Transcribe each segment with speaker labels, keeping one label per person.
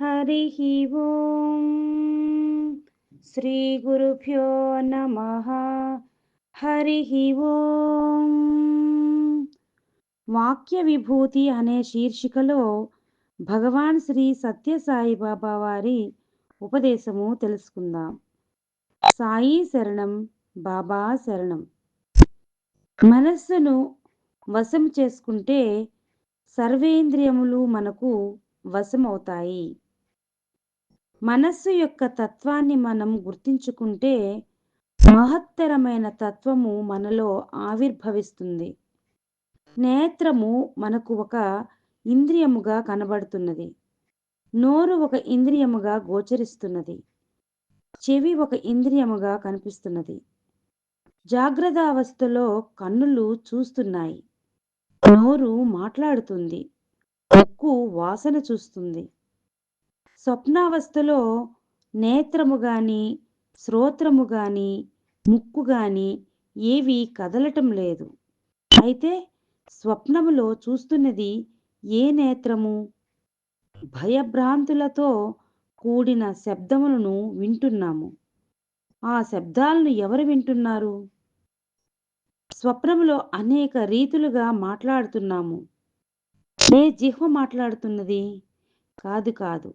Speaker 1: हरिः ఓం శ్రీ గురుభ్యో నమః. హరిః ఓం. వాక్య విభూతి అనే శీర్షికలో భగవాన్ శ్రీ సత్యసాయి బాబా వారి ఉపదేశము తెలుసుకుందాం. సాయి శరణం, బాబా శరణం. మనస్సును వశం చేసుకుంటే సర్వేంద్రియములు మనకు వశమవుతాయి. మనస్సు యొక్క తత్వాన్ని మనం గుర్తించుకుంటే మహత్తరమైన తత్వము మనలో ఆవిర్భవిస్తుంది. నేత్రము మనకు ఒక ఇంద్రియముగా కనబడుతున్నది. నోరు ఒక ఇంద్రియముగా గోచరిస్తున్నది. చెవి ఒక ఇంద్రియముగా కనిపిస్తున్నది. జాగ్రత్త అవస్థలో కన్నులు చూస్తున్నాయి. నోరు మాట్లాడుతుంది. ముక్కు వాసన చూస్తుంది. స్వప్నావస్థలో నేత్రము గాని, శ్రోత్రము గాని, ముక్కు గాని ఏవి కదలటం లేదు. అయితే స్వప్నములో చూస్తున్నది ఏ నేత్రము? భయభ్రాంతులతో కూడిన శబ్దములను వింటున్నాము. ఆ శబ్దాలను ఎవరు వింటున్నారు? స్వప్నములో అనేక రీతులుగా మాట్లాడుతున్నాము. ఏ జిహ్వ మాట్లాడుతున్నది? కాదు కాదు.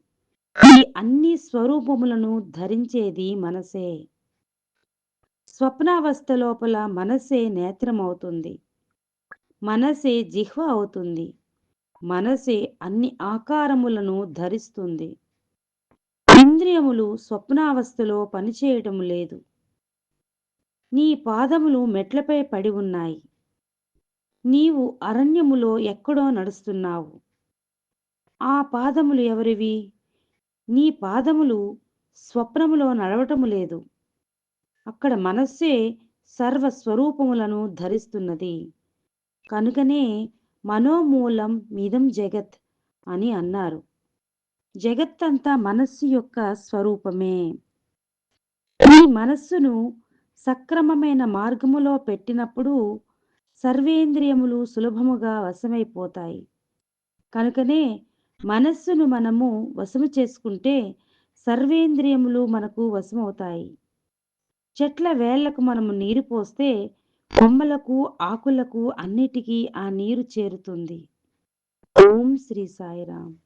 Speaker 1: ఈ అన్ని స్వరూపములను ధరించేది మనసే. స్వప్నావస్థ లోపల మనసే నేత్రమవుతుంది. మనసే జిహ్వ అవుతుంది. మనసే అన్ని ఆకారములను ధరిస్తుంది. ఇంద్రియములు స్వప్నావస్థలో పనిచేయటం లేదు. నీ పాదములు మెట్లపై పడి ఉన్నాయి. నీవు అరణ్యములో ఎక్కడో నడుస్తున్నావు. ఆ పాదములు ఎవరివి? నీ పాదములు స్వప్నములో నడవటము లేదు. అక్కడ మనస్సే సర్వస్వరూపములను ధరిస్తున్నది. కనుకనే మనోమూలం మిదం జగత్ అని అన్నారు. జగత్తంతా మనస్సు యొక్క స్వరూపమే. ఈ మనస్సును సక్రమమైన మార్గములో పెట్టినప్పుడు సర్వేంద్రియములు సులభముగా వశమైపోతాయి. కనుకనే మనస్సును మనము వశము చేసుకుంటే సర్వేంద్రియములు మనకు వశమవుతాయి. చెట్ల వేళ్లకు మనము నీరు పోస్తే కొమ్మలకు, ఆకులకు అన్నిటికీ ఆ నీరు చేరుతుంది. ఓం శ్రీ సాయిరాం.